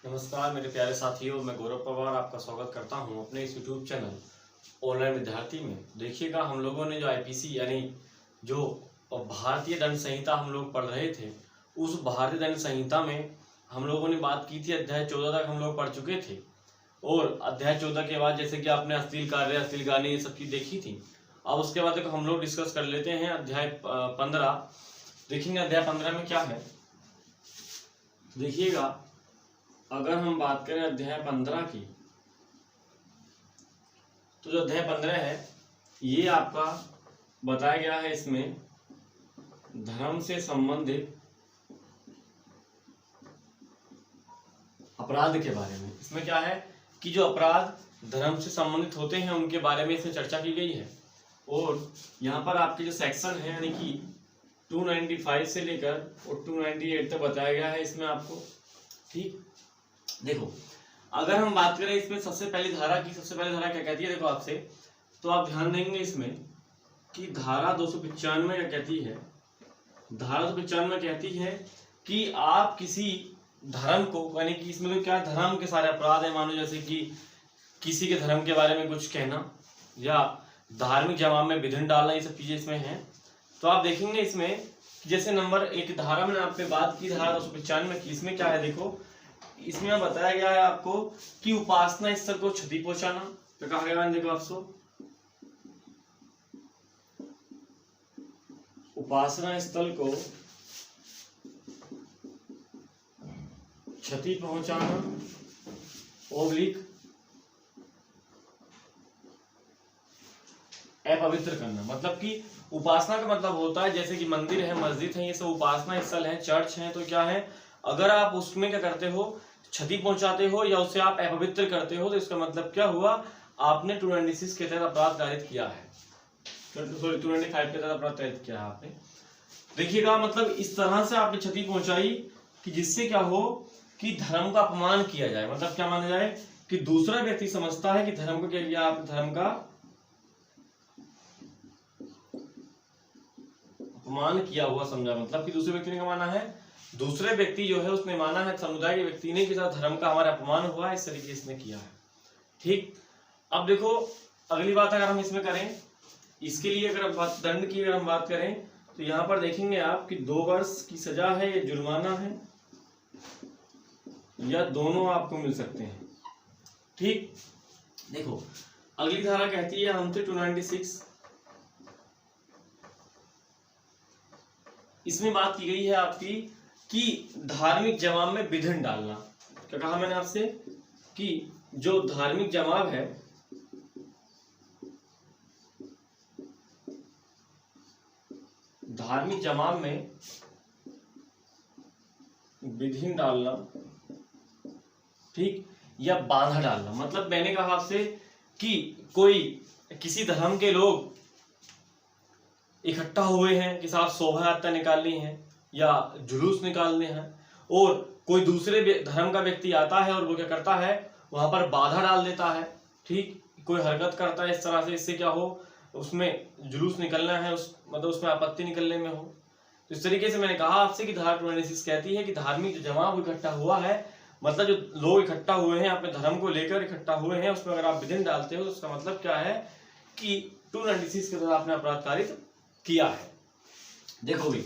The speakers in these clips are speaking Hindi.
नमस्कार मेरे प्यारे साथियों, मैं गौरव पवार आपका स्वागत करता हूं अपने इस यूट्यूब चैनल ऑनलाइन विद्यार्थी में। देखिएगा, हम लोगों ने जो आईपीसी यानी जो भारतीय दंड संहिता हम लोग पढ़ रहे थे, उस भारतीय दंड संहिता में हम लोगों ने बात की थी। अध्याय 14 तक हम लोग पढ़ चुके थे और अध्याय 14 के बाद जैसे कि आपने अश्लील कार्य, अश्लील गाने, ये सब चीज़ देखी थी। अब उसके बाद हम लोग डिस्कस कर लेते हैं अध्याय 15। देखेंगे अध्याय 15 में क्या है। देखिएगा, अगर हम बात करें अध्याय 15 की, तो जो अध्याय 15 है ये आपका बताया गया है इसमें धर्म से संबंधित अपराध के बारे में। इसमें क्या है कि जो अपराध धर्म से संबंधित होते हैं उनके बारे में इसमें चर्चा की गई है। और यहाँ पर आपके जो सेक्शन है यानी कि 295 से लेकर और 298 तक बताया गया है इसमें आपको। ठीक, देखो, अगर हम बात करें इसमें सबसे पहली धारा की, सबसे पहली धारा क्या कहती है, देखो आपसे, तो आप ध्यान देंगे इसमें कि धारा 295 क्या कहती है। धारा 295 कहती है कि आप किसी धर्म को, यानी कि इसमें तो क्या धर्म के सारे अपराध है, मानो जैसे कि किसी के धर्म के बारे में कुछ कहना या धार्मिक जमाव में विघ्न डालना, ये सब चीजें इसमें हैं। तो आप देखेंगे इसमें जैसे नंबर 1 धारा मैंने आप पे बात की, धारा 295 की, इसमें क्या है, देखो इसमें बताया गया है आपको कि उपासना स्थल को क्षति पहुंचाना। तो कहा गया, देखो आपसे उपासना स्थल को क्षति पहुंचाना ओब्लिक अपवित्र करना। मतलब कि उपासना का मतलब होता है जैसे कि मंदिर है, मस्जिद है, ये सब उपासना स्थल है, चर्च है। तो क्या है, अगर आप उसमें क्या करते हो, क्षति पहुंचाते हो या उसे आप अपवित्र करते हो, तो इसका मतलब क्या हुआ, आपने 296 के तहत अपराध कारित किया है। 295 के तहत अपराध कारित किया है आपने। देखिएगा, मतलब इस तरह से आपने क्षति पहुंचाई कि जिससे क्या हो कि धर्म का अपमान किया जाए। मतलब क्या माना जाए कि दूसरा व्यक्ति समझता है कि धर्म को क्या किया, आप धर्म का अपमान किया हुआ समझा। मतलब कि दूसरे व्यक्ति ने क्या माना है, दूसरे व्यक्ति जो है उसने माना है, समुदाय के व्यक्ति ने, कि धर्म का हमारा अपमान हुआ है, इस तरीके से इसने किया है। ठीक, अब देखो अगली बात अगर हम इसमें करें, इसके लिए अगर दंड की अगर हम बात करें, तो यहाँ पर देखेंगे आप कि 2 वर्ष की सजा है या जुर्माना है या दोनों आपको मिल सकते हैं। ठीक, देखो अगली धारा कहती है हमसे 296, इसमें बात की गई है आपकी कि धार्मिक जमाव में विघ्न डालना। क्या कहा मैंने आपसे कि जो धार्मिक जमाव है, धार्मिक जमाव में विघ्न डालना, ठीक, या बाधा डालना। मतलब मैंने कहा आपसे कि कोई किसी धर्म के लोग इकट्ठा हुए हैं कि साहब शोभा यात्रा निकालनी है या जुलूस निकालने हैं, और कोई दूसरे धर्म का व्यक्ति आता है और वो क्या करता है, वहां पर बाधा डाल देता है। ठीक, कोई हरकत करता है इस तरह से, इससे क्या हो, उसमें जुलूस निकलना है, मतलब उसमें आपत्ति निकलने में हो। तो इस तरीके से मैंने कहा आपसे कि धारा 296 कहती है कि धार्मिक जो जमाव इकट्ठा हुआ है, मतलब जो लोग इकट्ठा हुए हैं अपने धर्म को लेकर इकट्ठा हुए हैं, उसमें अगर आप विघ्न डालते हो तो उसका मतलब क्या है कि 296 के तहत आपने अपराध कारित किया है। देखो भी,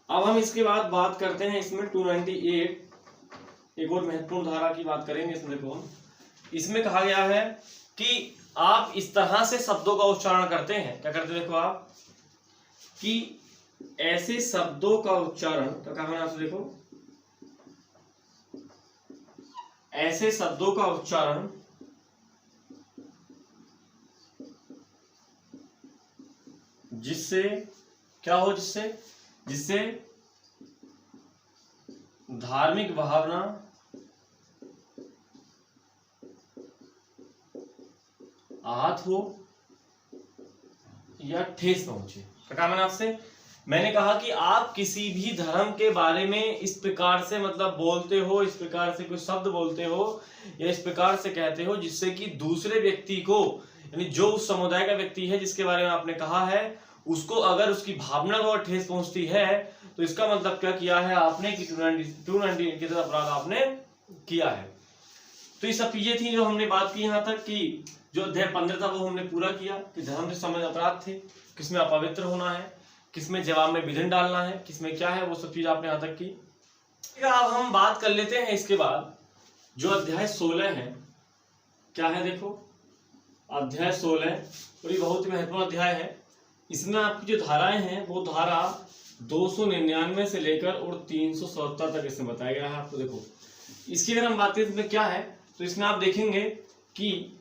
अब हम इसके बाद बात करते हैं इसमें 298, एक और महत्वपूर्ण धारा की बात करेंगे। इसमें देखो, इसमें कहा गया है कि आप इस तरह से शब्दों का उच्चारण करते हैं। क्या करते हैं, देखो आप, कि ऐसे शब्दों का उच्चारण, क्या कहा मैंने आपसे, देखो ऐसे शब्दों का उच्चारण जिससे क्या हो, जिससे धार्मिक भावना आहत हो या ठेस पहुंचे। कहा मैंने आपसे, मैंने कहा कि आप किसी भी धर्म के बारे में इस प्रकार से मतलब बोलते हो, इस प्रकार से कोई शब्द बोलते हो या इस प्रकार से कहते हो जिससे कि दूसरे व्यक्ति को, यानी जो उस समुदाय का व्यक्ति है जिसके बारे में आपने कहा है, उसको अगर उसकी भावना को ठेस पहुंचती है तो इसका मतलब क्या किया है आपने कि 298 के तहत अपराध आपने किया है। तो ये सब चीजें थी जो हमने बात की यहाँ तक, कि जो अध्याय 15 था वो हमने पूरा किया कि धर्म से संबंधित अपराध थे, किसमें अपवित्र होना है, किसमें जवाब में विधन डालना है, किसमें क्या है, वो सब चीज आपने यहाँ तक की। अब हम बात कर लेते हैं इसके बाद जो अध्याय 16 है, क्या है देखो अध्याय 16, और ये बहुत ही महत्वपूर्ण अध्याय है। इसमें आपकी जो धाराएं हैं वो धारा 299 से लेकर और 377 तक इसमें बताया गया है आपको। देखो इसकी अगर हम बात करें इसमें क्या है, तो इसमें आप देखेंगे कि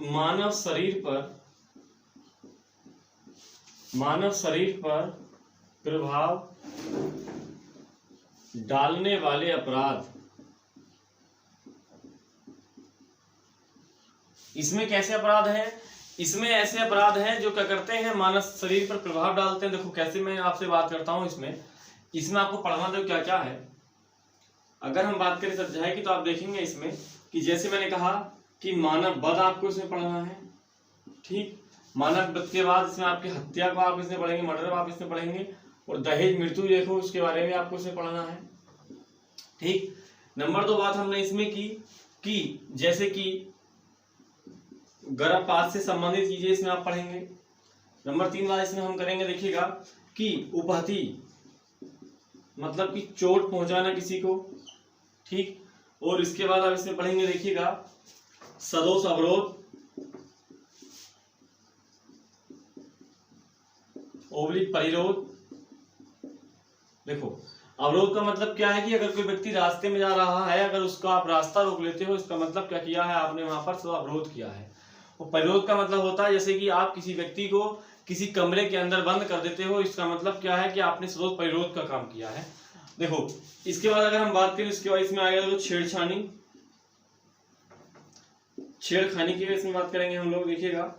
मानव शरीर पर प्रभाव डालने वाले अपराध, इसमें कैसे अपराध हैं, इसमें ऐसे अपराध हैं जो क्या करते हैं, मानव शरीर पर प्रभाव डालते हैं। देखो कैसे मैं आपसे बात करता हूं, इसमें आपको पढ़ना दो क्या क्या है। अगर हम बात करें इस अध्याय की तो आप देखेंगे इसमें कि जैसे मैंने कहा कि मानव वध आपको इसमें पढ़ना है, ठीक। मानव वध के बाद इसमें आपकी हत्या को आप इसमें पढ़ेंगे, मर्डर आप इसमें पढ़ेंगे, और दहेज मृत्यु देखो उसके बारे में आपको इसमें पढ़ना है, ठीक। नंबर 2 बात हमने इसमें की कि जैसे कि गर्भपात से संबंधित चीजें इसमें आप पढ़ेंगे। नंबर 3 बात इसमें हम करेंगे, देखिएगा कि उपहति मतलब कि चोट पहुंचाना किसी को, ठीक। और इसके बाद आप इसमें पढ़ेंगे, देखिएगा सदोष अवरोध, ओब्लिक परिरोध। देखो अवरोध का मतलब क्या है कि अगर कोई व्यक्ति रास्ते में जा रहा है, अगर उसका आप रास्ता रोक लेते हो, इसका मतलब क्या किया है आपने वहां पर अवरोध किया है। और परिरोध का मतलब होता है जैसे कि आप किसी व्यक्ति को किसी कमरे के अंदर बंद कर देते हो, इसका मतलब क्या है कि आपने सरोध परिरोध का काम किया है। देखो इसके बाद अगर हम बात करें, इसके बाद इसमें आ गया छेड़खानी की इसमें बात करेंगे हम लोग। देखिएगा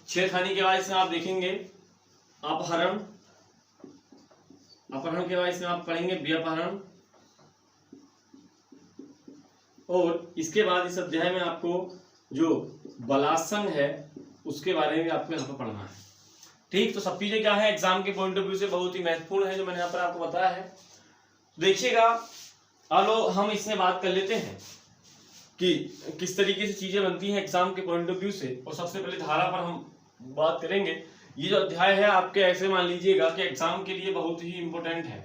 छेड़खानी के बाद इसमें आप देखेंगे अपहरण के बाद इसमें आप पढ़ेंगे व्यपहरण, और इसके बाद इस अध्याय में आपको जो बलात्संग है उसके बारे में आपको यहाँ पर पढ़ना है, ठीक। तो सब चीजें क्या है एग्जाम के पॉइंट ऑफ व्यू से बहुत ही महत्वपूर्ण है जो मैंने यहाँ पर आपको बताया है। देखिएगा अब हम इसमें बात कर लेते हैं कि किस तरीके से चीजें बनती हैं एग्जाम के पॉइंट ऑफ व्यू से। और सबसे पहले धारा पर हम बात करेंगे। ये जो अध्याय है आपके ऐसे मान लीजिएगा कि एग्जाम के लिए बहुत ही इंपॉर्टेंट है,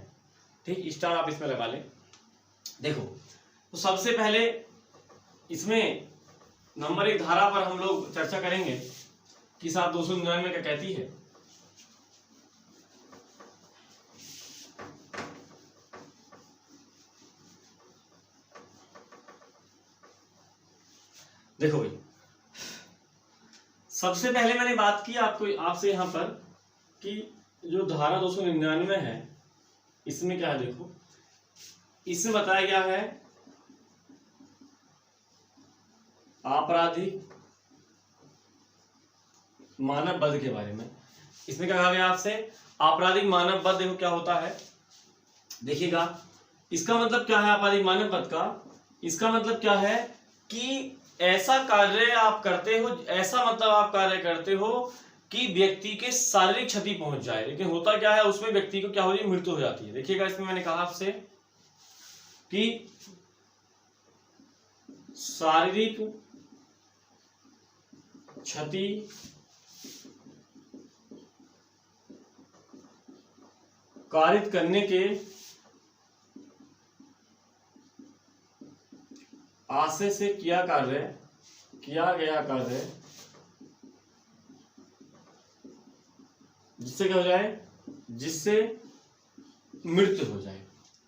ठीक। स्टार आप इसमें लगा ले। देखो तो सबसे पहले इसमें नंबर 1 धारा पर हम लोग चर्चा करेंगे कि साहब 299 क्या कहती है। देखो भाई सबसे पहले मैंने बात की आपसे यहां पर कि जो धारा 299 है इसमें क्या है, देखो इसमें बताया गया है आपराधिक मानव वध के बारे में। इसमें क्या कहा गया आपसे, आपराधिक मानव वध। देखो क्या होता है, देखिएगा इसका मतलब क्या है आपराधिक मानव वध का, इसका मतलब क्या है कि ऐसा कार्य आप करते हो, ऐसा मतलब आप कार्य करते हो कि व्यक्ति के शारीरिक क्षति पहुंच जाए, लेकिन होता क्या है उसमें व्यक्ति को क्या हो जाए, मृत्यु हो जाती है। देखिएगा इसमें मैंने कहा आपसे कि शारीरिक क्षति कारित करने के आशय से किया गया कार्य जिससे क्या हो जाए, जिससे मृत्यु हो जाए,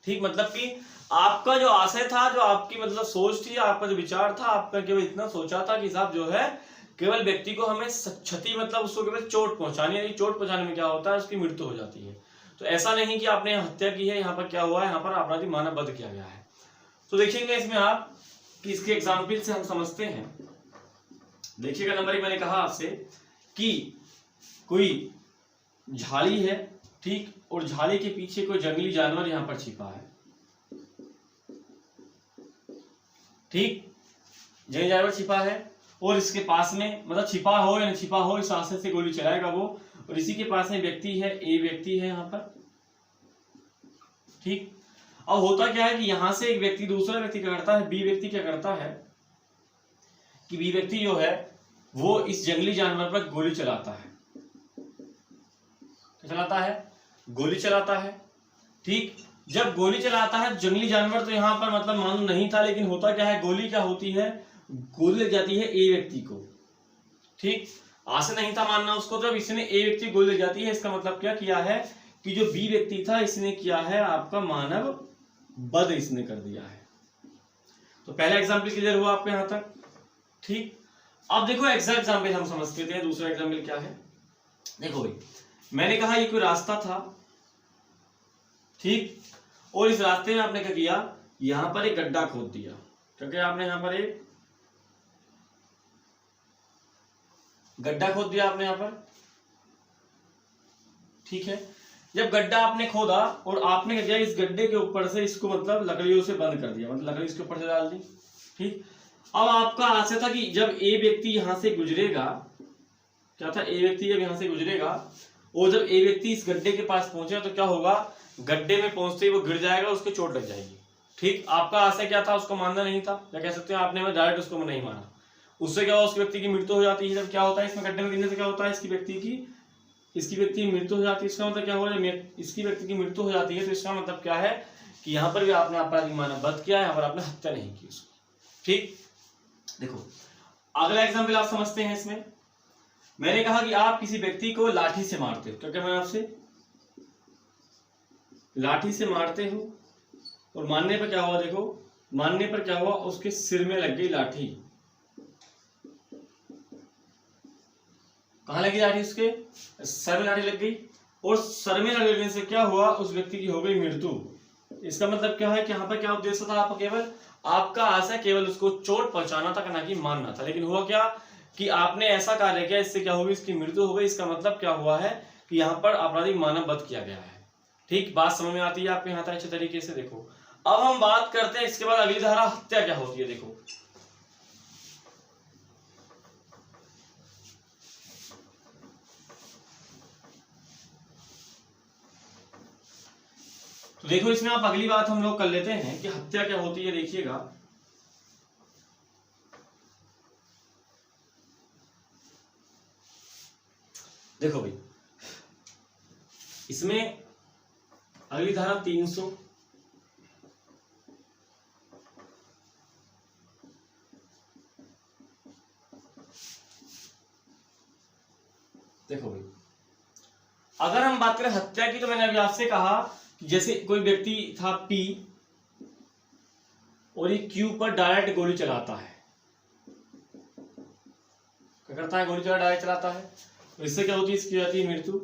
ठीक। मतलब कि आपका जो आशय था, जो आपकी मतलब सोच थी, आपका जो विचार था, आपका केवल इतना सोचा था कि साहब जो है केवल व्यक्ति को हमें क्षति मतलब उसको केवल चोट पहुंचानी है। चोट पहुंचाने में क्या होता है, उसकी मृत्यु हो जाती है। तो ऐसा नहीं कि आपने हत्या की है, यहाँ पर क्या हुआ है, यहाँ पर आपराधिक मानव वध किया गया है। तो देखेंगे इसमें आप कि इसके एग्जाम्पल से हम समझते हैं। देखिएगा नंबर 1 मैंने कहा आपसे कि कोई झाड़ी है, ठीक, और झाड़ी के पीछे कोई जंगली जानवर यहाँ पर छिपा है, ठीक, जंगली जानवर छिपा है और इसके पास में मतलब छिपा हो या न छिपा हो इस आशय से गोली चलाएगा वो, और इसी के पास में व्यक्ति है, ए व्यक्ति है यहाँ पर, ठीक। अब होता क्या है कि यहां से एक व्यक्ति दूसरा व्यक्ति क्या करता है, बी व्यक्ति क्या करता है कि बी व्यक्ति जो है वो इस जंगली जानवर पर गोली चलाता है। क्या चलाता है? गोली चलाता है। ठीक, जब गोली चलाता है जंगली जानवर, तो यहाँ पर मतलब मालूम नहीं था, लेकिन होता क्या है, गोली क्या होती है, गोली लग जाती है ए व्यक्ति को। ठीक, आशा नहीं था मानना उसको, जब इसने ए व्यक्ति गोली लग जाती है, इसका मतलब क्या किया है कि जो बी व्यक्ति था इसने किया है आपका मानव वध इसने कर दिया है। तो पहला एग्जाम्पल क्लियर हुआ आपको यहां तक। ठीक, अब देखो एग्जैक्ट एग्जाम्पल हम समझ लेते हैं। दूसरा एग्जाम्पल क्या है, देखो भाई, मैंने कहा ये कोई रास्ता था, ठीक, और इस रास्ते में आपने क्या किया, यहां पर एक गड्ढा खोद दिया। क्योंकि आपने यहां पर एक गड्ढा खोद दिया आपने यहां पर। ठीक है, जब गड्ढा आपने खोदा और आपने क्या किया, इस गड्ढे के ऊपर से इसको मतलब लकड़ियों से बंद कर दिया, मतलब लकड़ी इसके ऊपर से डाल दी। ठीक, अब आपका आशय था कि जब ए व्यक्ति यहां से गुजरेगा, क्या था, ए व्यक्ति जब यहां से गुजरेगा और जब ए व्यक्ति इस गड्ढे के पास पहुंचे तो क्या होगा, गड्ढे में पहुंचते ही वो गिर जाएगा, उसको चोट लग जाएगी। ठीक, आपका आशय क्या था, उसको मानना नहीं था, या कह सकते हैं आपने डायरेक्ट उसको नहीं माना। उससे क्या हुआ, उस व्यक्ति की मृत्यु हो जाती है। जब क्या होता है इसमें गड्ढे में गिरने से क्या होता है, इसकी व्यक्ति की मृत्यु हो जाती है। इसका मतलब क्या हुआ, इसकी व्यक्ति की मृत्यु हो जाती है, तो इसका मतलब क्या है कि यहाँ पर भी आपने आपराधिक मानव वध किया है, यहाँ पर आपने हत्या नहीं की उसकी। ठीक, देखो अगला एग्जाम्पल आप समझते हैं। इसमें मैंने कहा कि आप किसी व्यक्ति को लाठी से मारते हो, क्योंकि मैं आपसे लाठी से मारते हो और मारने पर क्या हुआ, देखो मारने पर क्या हुआ, उसके सिर में लग गई लाठी। कहां लगी लाठी, उसके सर में लाठी लग गई, और सर में लगने से क्या हुआ, उस व्यक्ति की हो गई मृत्यु। इसका मतलब क्या है कि यहाँ पर क्या उद्देश्य था, आपका केवल आपका आशय केवल उसको चोट पहुंचाना था, ना कि मारना था। लेकिन हुआ क्या कि आपने ऐसा कार्य किया, इससे क्या होगी, इसकी मृत्यु हो गई। इसका मतलब क्या हुआ है कि यहाँ पर आपराधिक मानव वध किया गया है। ठीक, बात समझ में आती है आपको यहाँ तक अच्छे तरीके से। देखो अब हम बात करते हैं इसके बाद अगली धारा हत्या क्या होती है। देखो तो देखो इसमें आप अगली बात हम लोग कर लेते हैं कि हत्या क्या होती है। देखिएगा देखो भाई, इसमें अगली धारा 300, देखो भाई अगर हम बात करें हत्या की, तो मैंने अभी आपसे कहा कि जैसे कोई व्यक्ति था पी और ये क्यू पर डायरेक्ट गोली चलाता है। क्या करता है, गोली डायरेक्ट चलाता है, तो इससे क्या होती है, इसकी जाती है मृत्यु।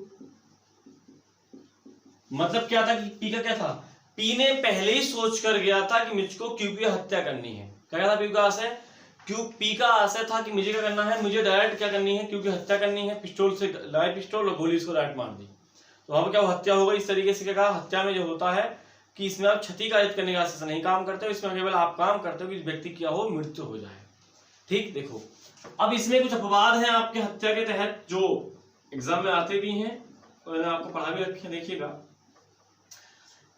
मतलब क्या था कि पी का क्या था, पी ने पहले ही सोच कर गया था कि मुझको क्यू की हत्या करनी है। क्या था पी का आशय, पी का आशय था कि मुझे क्या करना है, मुझे डायरेक्ट क्या करनी है, क्यू की हत्या करनी है। पिस्टल से लगाई पिस्टल और गोली इसको डायरेक्ट मार दी, तो वहां पर क्या हत्या हो गई। इस तरीके से क्या कहा, हत्या में जो होता है कि इसमें आप क्षति कारित करने का आशय से नहीं काम करते हो, इसमें केवल आप काम करते हो कि व्यक्ति क्या हो, मृत्यु हो जाए। ठीक, देखो अब इसमें कुछ अपवाद हैं आपके हत्या के तहत जो एग्जाम में आते भी हैं और मैंने आपको पढ़ा भी रखे। देखिएगा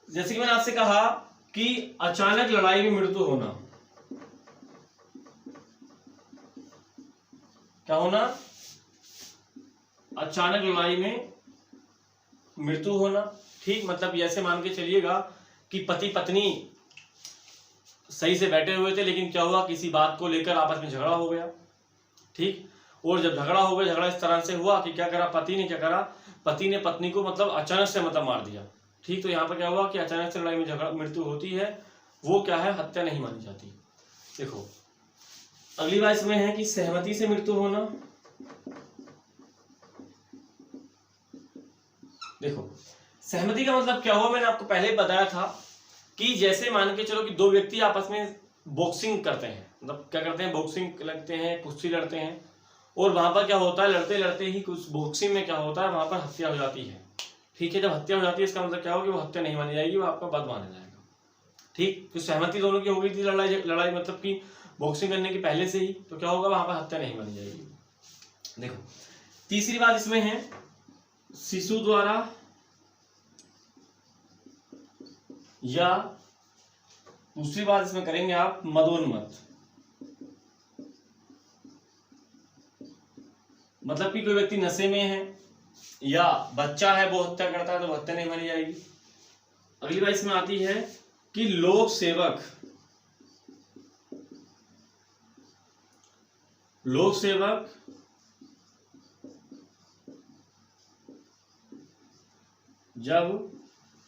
जैसे कि मैंने आपसे कहा कि अचानक लड़ाई में मृत्यु होना, क्या होना, अचानक लड़ाई में मृत्यु होना। ठीक, मतलब ऐसे मान के चलिएगा कि पति पत्नी सही से बैठे हुए थे, लेकिन क्या हुआ, किसी बात को लेकर आपस में झगड़ा हो गया। ठीक, और जब झगड़ा हो गया, झगड़ा इस तरह से हुआ कि क्या करा, पति ने क्या करा, पति ने पत्नी को मतलब अचानक से मतलब मार दिया। ठीक, तो यहाँ पर क्या हुआ कि अचानक से लड़ाई में झगड़ा मृत्यु होती है, वो क्या है, हत्या नहीं मानी जाती। देखो अगली बात इसमें है कि सहमति से मृत्यु होना। देखो सहमति का मतलब क्या हुआ, मैंने आपको पहले ही बताया था कि जैसे मान के चलो कि दो व्यक्ति आपस में बॉक्सिंग करते हैं, मतलब क्या करते हैं, बॉक्सिंग लगते हैं, कुश्ती लड़ते हैं, और वहां पर क्या होता है, लड़ते लड़ते ही कुछ बॉक्सिंग में क्या होता है, वहां पर हत्या हो जाती है। ठीक है, जब हत्या हो जाती है इसका मतलब क्या होगा, वो हत्या नहीं मानी जाएगी, वो आपका वध माना जाएगा। ठीक, तो सहमति दोनों की हो गई थी, लड़ाई मतलब कि बॉक्सिंग करने के पहले से ही, तो क्या होगा, वहां पर हत्या नहीं मानी जाएगी। देखो तीसरी बात इसमें है शिशु द्वारा या दूसरी बात इसमें करेंगे आप मदोन्मत्त, मतलब कि कोई व्यक्ति नशे में है या बच्चा है वो हत्या करता है तो हत्या नहीं मानी जाएगी। अगली बात इसमें आती है कि लोक सेवक, लोक सेवक जब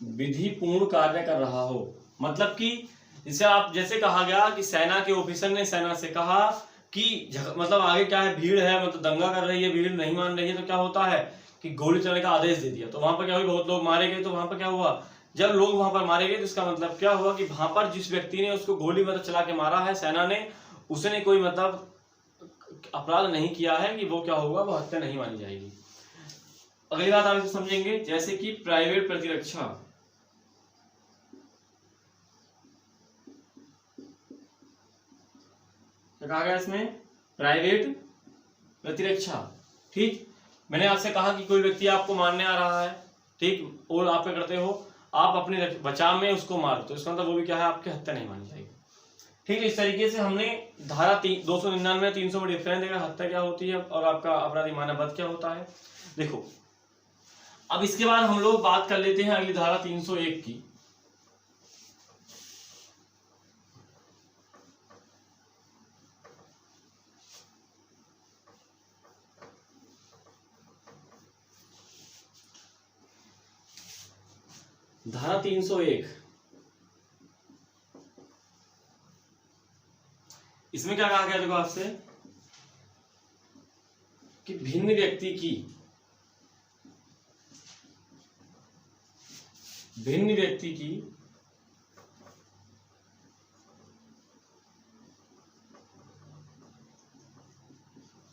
विधि पूर्ण कार्य कर रहा हो, मतलब कि इसे आप जैसे कहा गया कि सेना के ऑफिसर ने सेना से कहा कि मतलब आगे क्या है, भीड़ है, मतलब दंगा कर रही है, भीड़ नहीं मान रही है, तो क्या होता है कि गोली चलाने का आदेश दे दिया। तो वहां पर क्या हुआ, बहुत लोग मारे गए। तो वहां पर क्या हुआ, जब लोग वहां पर मारे गए तो इसका मतलब क्या हुआ कि वहां पर जिस व्यक्ति ने उसको गोली मतलब चला के मारा है सेना ने, उसने कोई मतलब अपराध नहीं किया है कि वो क्या होगा, वो हत्या नहीं मानी जाएगी। अगली बात आप इसे समझेंगे जैसे कि प्राइवेट प्रतिरक्षा, क्या कहा गया इसमें, प्राइवेट प्रतिरक्षा। ठीक, मैंने आपसे कहा कि कोई व्यक्ति आपको मारने आ रहा है, ठीक, और आप क्या करते हो, आप अपने बचाव में उसको मार, तो इसका मतलब वो भी क्या है, आपकी हत्या नहीं मानी जाएगी। ठीक, इस तरीके से हमने धारा 299 300 में डिफरेंस देखा, हत्या क्या होती है और आपका अपराधी मानव वध क्या होता है। देखो अब इसके बाद हम लोग बात कर लेते हैं अगली धारा 301 की। धारा 301, इसमें क्या कहा गया देखो आपसे कि भिन्न व्यक्ति की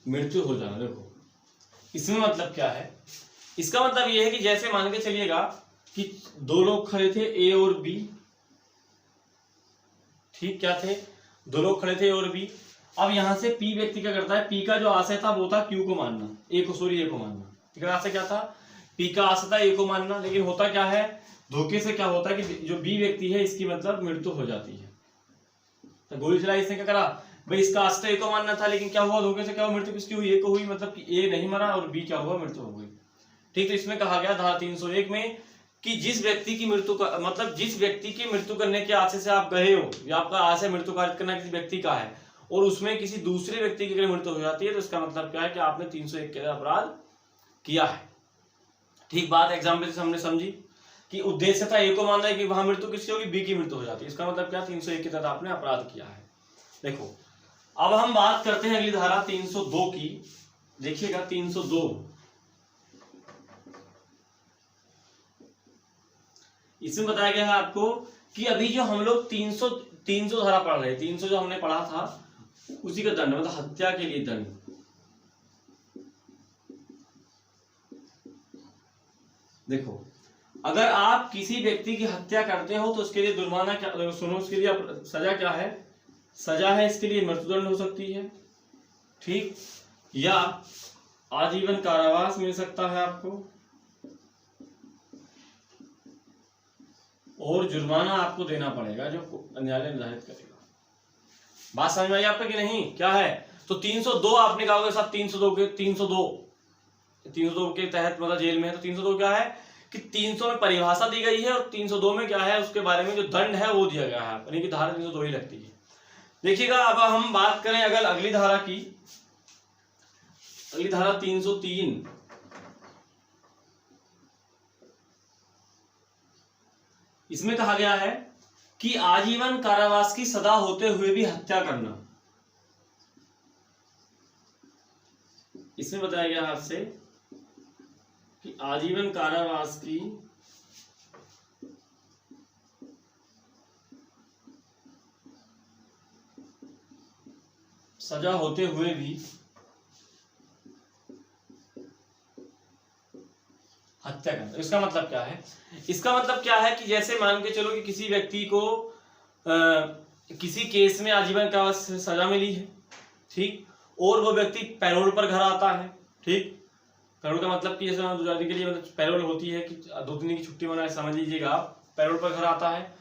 मृत्यु हो जाना। देखो इसमें मतलब क्या है, इसका मतलब यह है कि जैसे मान के चलिएगा कि दो लोग खड़े थे ए और बी, ठीक, क्या थे, दो लोग खड़े थे ए और बी। अब यहां से पी व्यक्ति क्या करता है, पी का जो आशय था वो था क्यू को मानना, ए को मानना, ठीक है, आशय क्या था, पी का आशय था ए को मानना। लेकिन होता क्या है, धोखे से क्या होता है कि जो बी व्यक्ति है इसकी मतलब मृत्यु हो जाती है। तो गोली चलाई, इसने क्या करा भाई, इसका आशय ए को मानना था, लेकिन क्या हुआ, धोखे से क्या हुआ, मृत्यु किसकी हुई, ए को हुई, मतलब कि ए नहीं मरा और बी क्या हुआ, मृत्यु हो गई। ठीक, तो इसमें कहा गया धारा 301 में कि जिस व्यक्ति की मृत्यु का मतलब जिस व्यक्ति की मृत्यु करने के आशय से आप गए हो या आपका आशय मृत्यु कारित करना किसी व्यक्ति का है और उसमें किसी दूसरे व्यक्ति की अगर मृत्यु हो जाती है तो इसका मतलब क्या है कि आपने 301 के अपराध किया है। ठीक, बात एग्जाम्पल से हमने समझी कि उद्देश्य था ए को मानना है कि वहां मृत्यु किसकी होगी, बी की मृत्यु हो जाती है, इसका मतलब क्या, 301 के तहत आपने अपराध किया है। देखो अब हम बात करते हैं अगली धारा 302 की। देखिएगा 302, इसमें बताया गया है आपको कि अभी जो हम लोग 300 धारा पढ़ रहे हैं, 300 जो हमने पढ़ा था उसी का दंड, मतलब हत्या के लिए दंड। देखो अगर आप किसी व्यक्ति की हत्या करते हो तो उसके लिए जुर्माना क्या, सुनो, उसके लिए सजा क्या है, सजा है इसके लिए मृत्युदंड हो सकती है, ठीक, या आजीवन कारावास मिल सकता है आपको, और जुर्माना आपको देना पड़ेगा जो न्यायालय निर्धारित करेगा। बात समझ में आई आपको कि नहीं, क्या है, तो 302 आपने कहा होगा साहब, 302 के तहत मतलब जेल में है। तो 302 क्या है कि 300 में परिभाषा दी गई है और 302 में क्या है, उसके बारे में जो दंड है वो दिया गया है, यानी कि धारा 302 ही लगती है। देखिएगा अब हम बात करें अगर अगली धारा की, अगली धारा 303, इसमें कहा गया है कि आजीवन कारावास की सजा होते हुए भी हत्या करना। इसमें बताया गया आपसे कि आजीवन कारावास की सजा होते हुए भी हत्या करना। इसका मतलब क्या है, इसका मतलब क्या है कि जैसे मान के चलो कि किसी व्यक्ति को किसी केस में आजीवन कारावास सजा मिली है, ठीक, और वो व्यक्ति पैरोल पर घर आता है, ठीक, पैरोल का मतलब कि जैसे 2 दिन के लिए मतलब पैरोल होती है कि 2 दिन की छुट्टी मनाए, समझ लीजिएगा आप, पैरोल पर घर आता है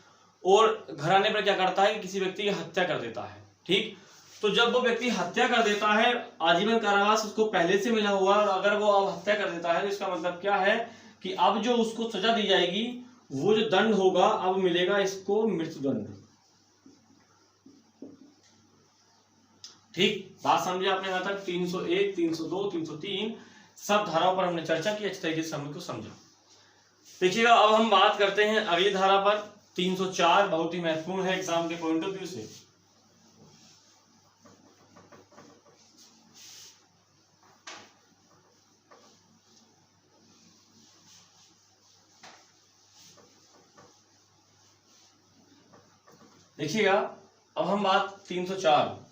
और घर आने पर क्या करता है कि किसी व्यक्ति की हत्या कर देता है। ठीक, तो जब वो व्यक्ति हत्या कर देता है, आजीवन कारावास उसको पहले से मिला हुआ, और अगर वो अब हत्या कर देता है तो इसका मतलब क्या है कि अब जो उसको सजा दी जाएगी, वो जो दंड होगा अब मिलेगा इसको मृत्युदंड। ठीक, बात समझे आपने यहाँ तक? 301, 302, 303 सब धाराओं पर हमने चर्चा की, अच्छी तरीके से हमने को समझा। देखिएगा अब हम बात करते हैं अगली धारा पर, 304 बहुत ही महत्वपूर्ण है एग्जाम के पॉइंट ऑफ व्यू से। देखिएगा अब हम बात 304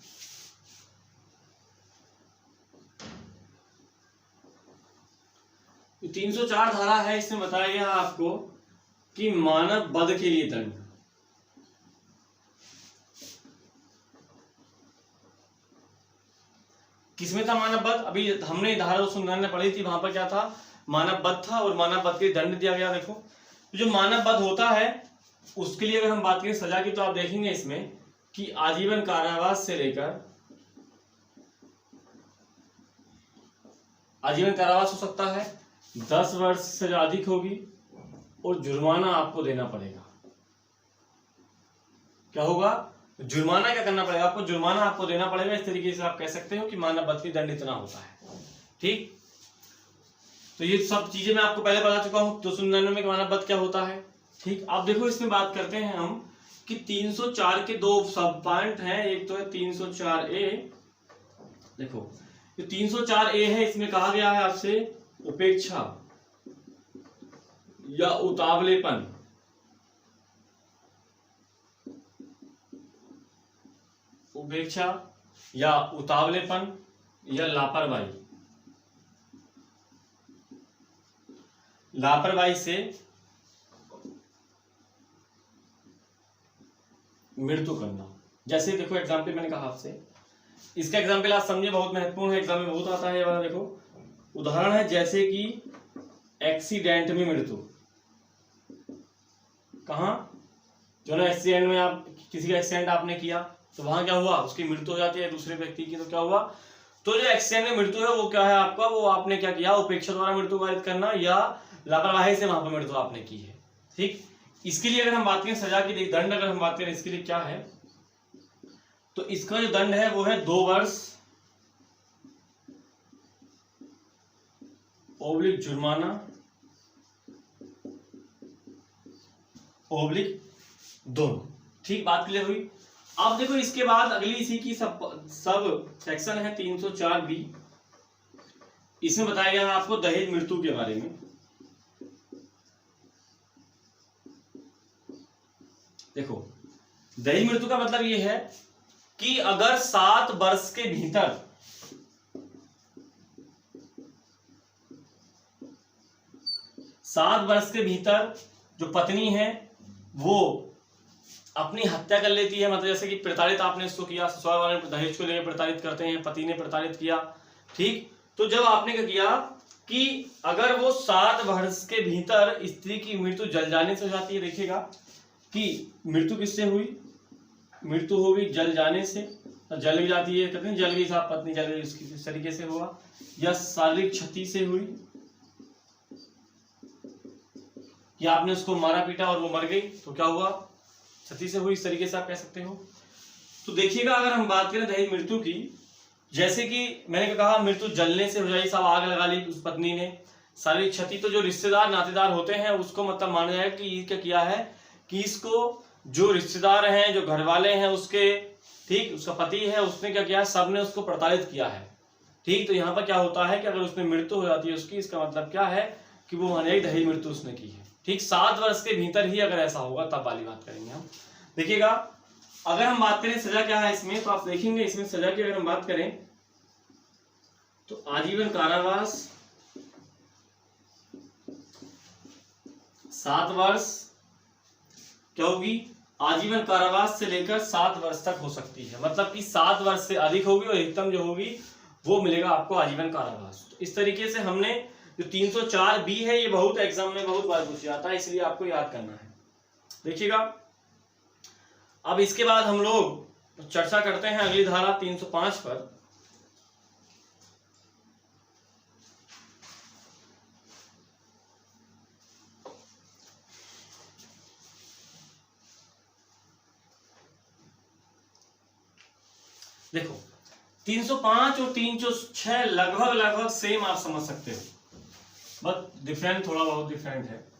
304 धारा है, इसमें बताया गया आपको कि मानव वध के लिए दंड। किसमें था मानव वध? अभी हमने धारा 299 पढ़ी थी, वहां पर क्या था? मानव वध था, और मानव वध के लिए दंड दिया गया। देखो जो मानव वध होता है उसके लिए अगर हम बात करें सजा की, तो आप देखेंगे इसमें कि आजीवन कारावास से लेकर, आजीवन कारावास हो सकता है, 10 वर्ष से अधिक होगी, और जुर्माना आपको देना पड़ेगा। क्या होगा? जुर्माना क्या करना पड़ेगा आपको? जुर्माना आपको देना पड़ेगा। इस तरीके से आप कह सकते हो कि मानव वध की दंड इतना होता है। ठीक, तो ये सब चीजें मैं आपको पहले बता चुका हूं। 299 में मानव वध क्या होता है। ठीक, अब देखो इसमें बात करते हैं हम कि 304 के 2 सब पॉइंट हैं। एक तो है 304A। देखो जो 304A है, इसमें कहा गया है आपसे उपेक्षा या उतावलेपन, उपेक्षा या उतावलेपन या लापरवाही, लापरवाही से मृत्यु करना। जैसे देखो एग्जाम्पल मैंने कहा आपसे, इसका एग्जाम्पल आप समझे, बहुत महत्वपूर्ण है, एग्जाम में बहुत आता है ये वाला। देखो उदाहरण है जैसे कि एक्सीडेंट में मृत्यु। कहाँ? जो ना एक्सीडेंट में आप किसी का एक्सीडेंट आपने किया तो वहां क्या हुआ? उसकी मृत्यु हो जाती है दूसरे व्यक्ति की, तो क्या हुआ? तो जो एक्सीडेंट में मृत्यु है वो क्या है आपका? वो आपने क्या किया? उपेक्षा द्वारा मृत्यु पारित करना या लापरवाही से वहां पर मृत्यु आपने की है। ठीक, इसके लिए अगर हम बात करें सजा की, दंड अगर हम बात करें इसके लिए क्या है, तो इसका जो दंड है वो है 2 वर्ष ओब्लिक जुर्माना ओब्लिक दोनों। ठीक, बात क्लियर हुई। अब देखो इसके बाद अगली इसी की सब सेक्शन है 304B। इसमें बताया गया है आपको दहेज मृत्यु के बारे में। देखो दहेज मृत्यु का मतलब ये है कि अगर 7 वर्ष के भीतर जो पत्नी है वो अपनी हत्या कर लेती है, मतलब जैसे कि प्रताड़ित आपने इसको किया, ससुराल वाले दहेज को लेकर प्रताड़ित करते हैं, पति ने प्रताड़ित किया। ठीक, तो जब आपने क्या किया कि अगर वो 7 वर्ष के भीतर स्त्री की मृत्यु जल जाने से हो जाती है। देखिएगा कि मृत्यु किससे हुई? मृत्यु हो गई जल जाने से, जल भी जाती है, कहते हैं जल गई साहब, पत्नी जल गई, उसकी किस तरीके से हुआ? या शारीरिक क्षति से हुई, कि आपने उसको मारा पीटा और वो मर गई, तो क्या हुआ? क्षति से हुई, इस तरीके से आप कह सकते हो। तो देखिएगा अगर हम बात करें दहेज मृत्यु की, जैसे कि मैंने क्या कहा, मृत्यु जलने से हो जाए, साहब आग लगा ली उस पत्नी ने। शारीरिक क्षति तो जो रिश्तेदार नातेदार होते हैं उसको मतलब माना जाए कि ये क्या किया है कि इसको जो रिश्तेदार हैं, जो घर वाले हैं उसके, ठीक, उसका पति है, उसने क्या किया? सबने उसको प्रताड़ित किया है। ठीक, तो यहाँ पर क्या होता है कि अगर उसमें मृत्यु हो जाती है उसकी, इसका मतलब क्या है कि वो माने दहेज मृत्यु उसने की है। ठीक, 7 वर्ष के भीतर ही अगर ऐसा होगा तब वाली बात करेंगे हम। देखिएगा अगर हम बात करें सजा क्या है इसमें, तो आप देखेंगे इसमें सजा की अगर हम बात करें तो आजीवन कारावास, 7 वर्ष क्या होगी? आजीवन कारावास से लेकर 7 वर्ष तक हो सकती है, मतलब कि 7 वर्ष से अधिक होगी और अधिकतम जो होगी वो मिलेगा आपको आजीवन कारावास। तो इस तरीके से हमने जो 304B है, ये बहुत एग्जाम में बहुत बार पूछा जाता है, इसलिए आपको याद करना है। देखिएगा अब इसके बाद हम लोग चर्चा करते हैं अगली धारा 305 पर। देखो 305 और 306 लगभग सेम आप समझ सकते हो, बस डिफरेंट थोड़ा बहुत डिफरेंट है।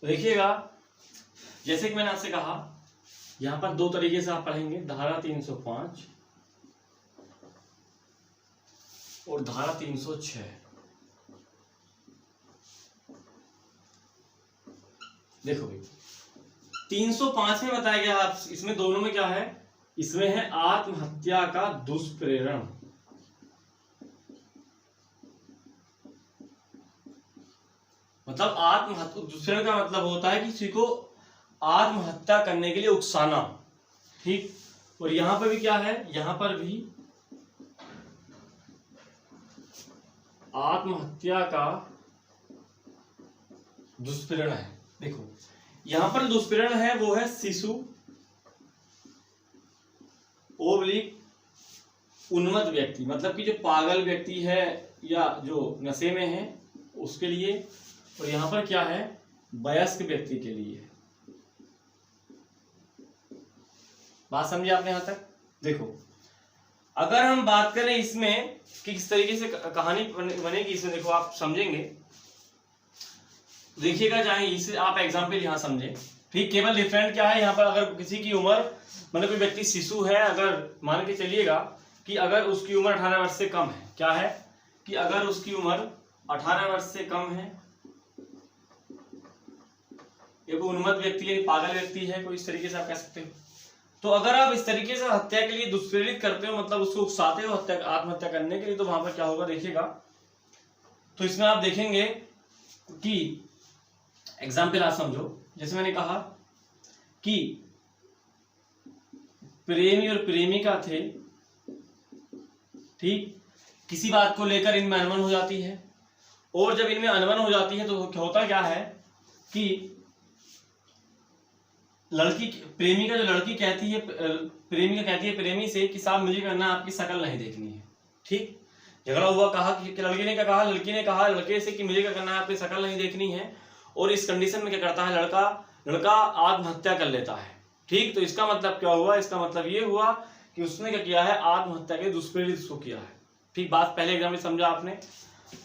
देखिएगा जैसे कि मैंने आपसे कहा यहां पर दो तरीके से आप पढ़ेंगे, धारा 305 और धारा 306। देखो भाई 305 में बताया गया, आप इसमें दोनों में क्या है, इसमें है आत्महत्या का दुष्प्रेरण। मतलब आत्महत्या, दुष्प्रेरण का मतलब होता है किसी को आत्महत्या करने के लिए उकसाना, ठीक। और यहां पर भी क्या है, यहां पर भी आत्महत्या का दुष्प्रेरण है। देखो यहां पर दुष्प्रेरण है वो है शिशु ओब्लिक उन्मत्त व्यक्ति, मतलब कि जो पागल व्यक्ति है या जो नशे में है उसके लिए, और यहां पर क्या है, वयस्क व्यक्ति के लिए। बात समझे आपने यहां तक। देखो अगर हम बात करें इसमें कि किस तरीके से कहानी बनेगी, इसमें देखो आप समझेंगे, देखिएगा चाहे इसे आप एग्जाम्पल यहां समझे, ठीक। केवल डिफरेंट क्या है, यहाँ पर अगर किसी की उम्र, मतलब कोई व्यक्ति शिशु है, अगर मान के चलिएगा कि अगर उसकी उम्र 18 वर्ष से कम है, क्या है कि अगर उसकी उम्र 18 वर्ष से कम है, ये कोई उन्मत्त व्यक्ति है, पागल व्यक्ति है, कोई इस तरीके से आप कह सकते हो। तो अगर आप इस तरीके से हत्या के लिए दुष्प्रेरित करते हो, मतलब उसको उकसाते हो हत्या आत्महत्या करने के लिए, तो वहां पर क्या होगा देखिएगा। तो इसमें आप देखेंगे कि एग्जाम्पल आप समझो, जैसे मैंने कहा कि प्रेमी और प्रेमिका थे, ठीक। किसी बात को लेकर इनमें अनबन हो जाती है, और जब इनमें अनबन हो जाती है तो होता क्या है कि लड़की, प्रेमिका जो लड़की कहती है, प्रेमिका कहती है प्रेमी से कि साहब मुझे करना आपकी शक्ल नहीं देखनी है, ठीक। झगड़ा हुआ, कहा कि लड़की ने क्या कहा, लड़की ने कहा लड़के से कि मुझे क्या करना है, आपकी शक्ल नहीं देखनी है। और इस कंडीशन में क्या करता है लड़का आत्महत्या कर लेता है, ठीक। तो इसका मतलब क्या हुआ, इसका मतलब ये हुआ कि उसने क्या किया है, आत्महत्या के दुष्प्रेरित उसको किया है, ठीक। बात पहले एग्जाम में समझा आपने।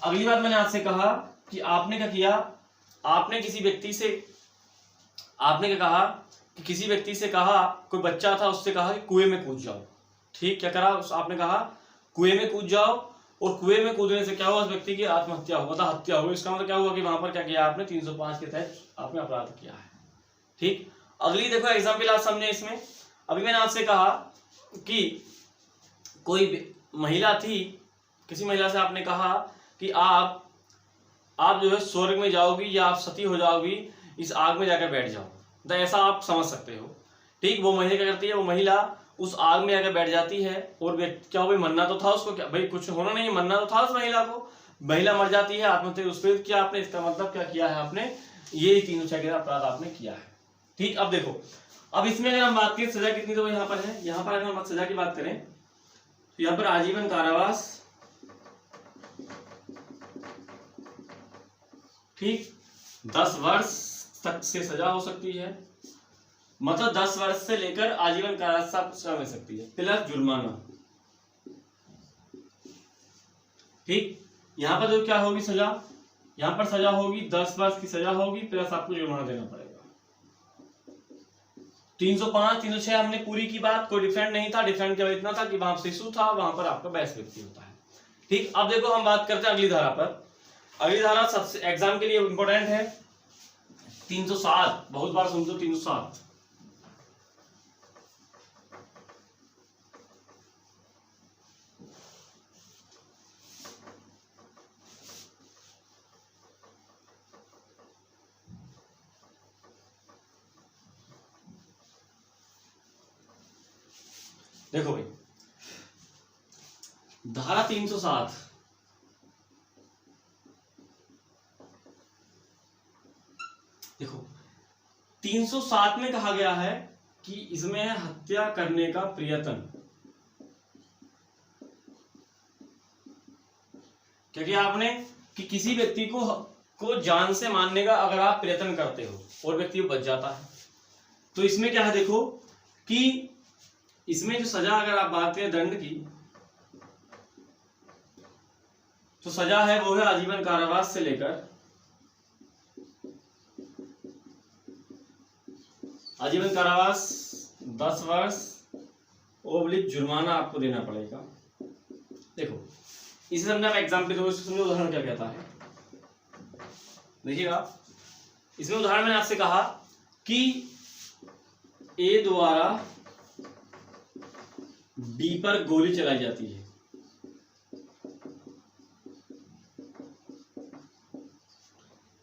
अगली बात मैंने आपसे कहा कि आपने क्या किया, आपने किसी व्यक्ति से, आपने क्या कहा कि किसी व्यक्ति से कहा, कोई बच्चा था उससे कहा कि कुएं में कूद जाओ, ठीक। क्या करा, आपने कहा कुएं में कूद जाओ, और कुएं में कूदने से क्या हुआ, उस व्यक्ति की आत्महत्या हुआ, मतलब हत्या हुई। इसका मतलब क्या हुआ कि वहां पर क्या किया आपने, 305 के तहत आपने अपराध किया है, ठीक। अगली देखो एग्जाम्पल आप समझे इसमें। अभी मैंने आपसे कहा कि कोई महिला थी, किसी महिला से आपने कहा कि आप जो है स्वर्ग में जाओगी या आप सती हो जाओगी, इस आग में जाकर बैठ जाओ, तो ऐसा आप समझ सकते हो, ठीक। वो महिला क्या करती है, वो महिला उस आग में आकर बैठ जाती है, और क्या भाई मरना तो था उसको, क्या भाई कुछ होना नहीं, मरना तो था उस महिला को, महिला मर जाती है, आत्महत्या दुष्प्रेरित किया आपने। इसका मतलब क्या किया है आपने, ये 306 का अपराध आपने किया है, ठीक। अब देखो, अब इसमें अगर हम बात करें सजा कितनी, तो यहाँ पर है, यहाँ पर अगर हम सजा की बात करें तो यहाँ पर आजीवन कारावास, ठीक। 10 वर्ष तक से सजा हो सकती है, मतलब 10 वर्ष से लेकर आजीवन कारावास सजा मिल सकती है, प्लस जुर्माना, ठीक। यहां पर जो क्या होगी सजा, यहां पर सजा होगी 10 वर्ष की सजा होगी, प्लस आपको जुर्माना देना पड़ेगा। 305 306 हमने पूरी की बात, कोई डिफरेंट नहीं था। डिफरेंट केवल इतना था कि वहां शिशु था, वहां पर आपका वयस्क व्यक्ति होता है, ठीक। अब देखो हम बात करते हैं अगली धारा पर। अगली धारा सबसे एग्जाम के लिए इंपॉर्टेंट है, 307, बहुत बार सुनते हो 307। देखो भाई, धारा 307 देखो 307 में कहा गया है कि इसमें है हत्या करने का प्रयत्न। क्या किया आपने कि किसी व्यक्ति को जान से मारने का अगर आप प्रयत्न करते हो और व्यक्ति बच जाता है, तो इसमें क्या है देखो कि इसमें जो सजा अगर आप बात करें दंड की, तो सजा है वो है आजीवन कारावास से लेकर आजीवन कारावास 10 वर्ष ओब्लिक जुर्माना आपको देना पड़ेगा। देखो इसे समझा, आप एग्जाम्पल दो, समझो उदाहरण क्या कहता है। देखिएगा, इसमें उदाहरण मैंने आपसे कहा कि ए द्वारा बी पर गोली चलाई जाती है।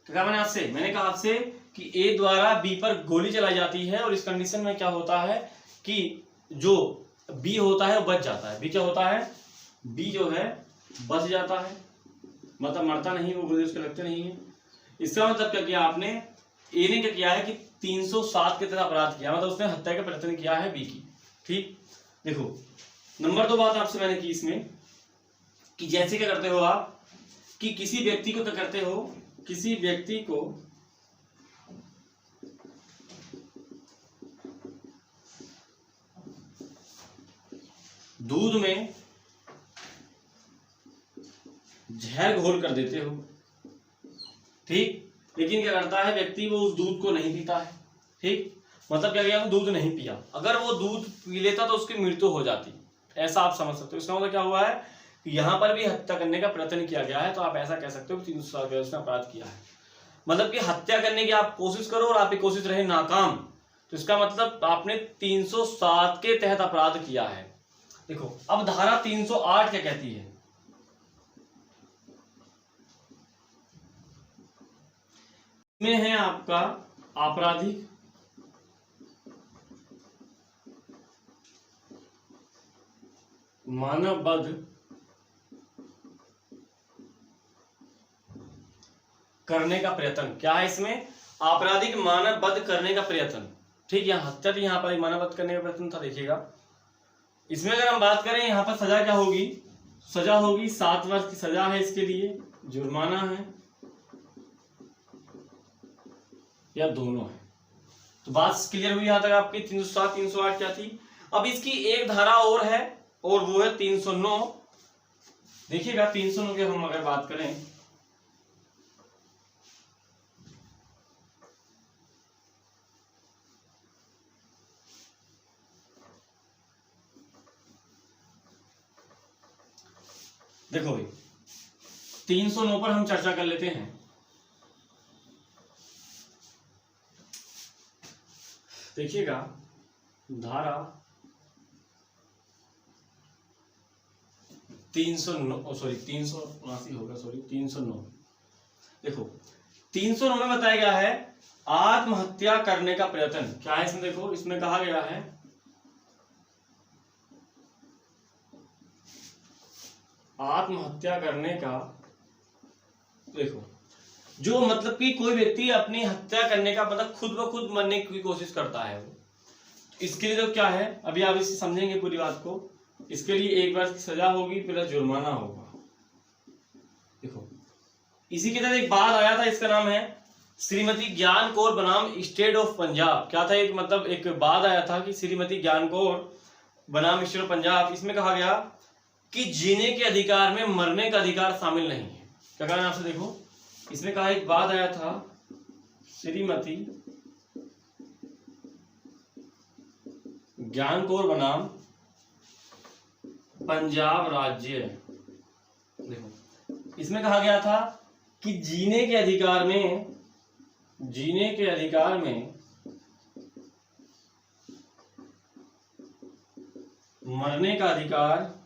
क्या मैंने आपसे, मैंने कहा आपसे कि ए द्वारा बी पर गोली चलाई जाती है और इस कंडीशन में क्या होता है कि जो बी होता है वो बच जाता है। बी क्या होता है, बी जो है बच जाता है, मतलब मरता नहीं, वो गोली उसके लगते नहीं है। इसका मतलब क्या किया आपने, ए ने क्या किया है कि 307 के तहत अपराध किया, मतलब उसने हत्या का प्रयत्न किया है बी की। ठीक, देखो नंबर 2 बात आपसे मैंने की इसमें कि जैसे क्या करते हो आप कि किसी व्यक्ति को क्या करते हो, किसी व्यक्ति को दूध में जहर घोल कर देते हो। ठीक, लेकिन क्या करता है व्यक्ति, वो उस दूध को नहीं पीता है। ठीक, मतलब क्या किया, वो दूध नहीं पिया, अगर वो दूध पी लेता तो उसकी मृत्यु हो जाती, ऐसा आप समझ सकते हो। इसका मतलब क्या हुआ है कि यहाँ पर भी हत्या करने का प्रयत्न किया गया है, तो आप ऐसा कह सकते हो 307 का उसने अपराध किया है। मतलब कि हत्या करने की आप कोशिश करो और आपकी कोशिश रहे नाकाम, तो इसका मतलब आपने 307 के तहत अपराध किया है। देखो अब धारा 308 क्या कहती है, में है आपका आपराधिक मानववध करने का प्रयत्न। क्या है इसमें, आपराधिक मानववध करने का प्रयत्न। ठीक, यहाँ हत्या थी, यहाँ पर मानववध करने का प्रयत्न था। देखिएगा इसमें अगर हम बात करें, यहाँ पर सजा क्या होगी, सजा होगी 7 वर्ष की सजा है, इसके लिए जुर्माना है या दोनों है। तो बात क्लियर हुई यहां तक आपकी। 307 308 क्या थी। अब इसकी एक धारा और है और वो है 309। देखिएगा 309 की हम अगर बात करें, देखो भाई 309 पर हम चर्चा कर लेते हैं। देखिएगा धारा 309 सॉरी 379 होगा, सॉरी 309। देखो 309 में बताया गया है आत्महत्या करने का प्रयत्न। क्या है इसमें, देखो इसमें कहा गया है आत्महत्या करने का, देखो जो मतलब कि कोई व्यक्ति अपनी हत्या करने का मतलब खुद ब खुद मरने की कोशिश करता है, वो इसके लिए तो क्या है, अभी आप इसे समझेंगे पूरी बात को। इसके लिए 1 वर्ष की सजा होगी प्लस जुर्माना होगा। देखो इसी के तहत एक बात आया था, इसका नाम है श्रीमती ज्ञान कौर बनाम स्टेट ऑफ पंजाब। क्या था, एक मतलब एक बात आया था कि श्रीमती ज्ञान कौर बनाम स्टेट ऑफ पंजाब, इसमें कहा गया कि जीने के अधिकार में मरने का अधिकार शामिल नहीं है। क्या कारण आपसे, देखो इसमें कहा एक बात आया था श्रीमती ज्ञान कौर बनाम पंजाब राज्य। देखो इसमें कहा गया था कि जीने के अधिकार में मरने का अधिकार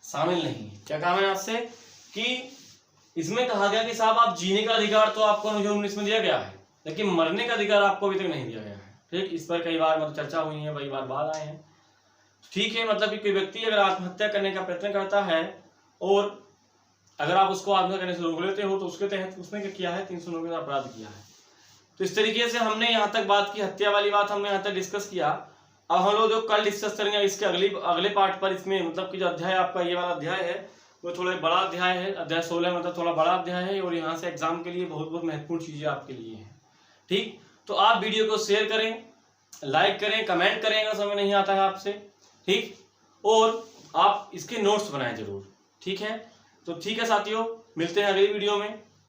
शामिल नहीं है। क्या कहा मैंने आपसे कि इसमें कहा गया कि साहब आप जीने का अधिकार तो आपको अनुच्छेद 19 में दिया गया है, लेकिन मरने का अधिकार आपको अभी तक नहीं दिया गया है। ठीक, इस पर कई बार मतलब चर्चा हुई है, कई बार बाद आए हैं। ठीक है, मतलब कि कोई व्यक्ति अगर आत्महत्या करने का प्रयत्न करता है और अगर आप उसको आत्महत्या करने से रोक लेते हो तो उसके तहत उसने क्या किया है, 309 का अपराध किया है। तो इस तरीके से हमने यहाँ तक बात की, हत्या वाली बात हमने यहाँ तक डिस्कस किया। अब हम लोग जो कल डिस्कस करेंगे इसके अगले पार्ट पर, इसमें मतलब कि जो अध्याय आपका ये वाला अध्याय है वो थोड़ा बड़ा अध्याय है, अध्याय 16 मतलब थोड़ा बड़ा अध्याय है, और यहाँ से एग्जाम के लिए बहुत बहुत महत्वपूर्ण चीजें आपके लिए हैं। ठीक, तो आप वीडियो को शेयर करें, लाइक करें, कमेंट करें अगर समझ नहीं आता है आपसे। ठीक, और आप इसके नोट्स बनाएं जरूर। ठीक है, तो ठीक है साथियों, मिलते हैं अगली वीडियो में।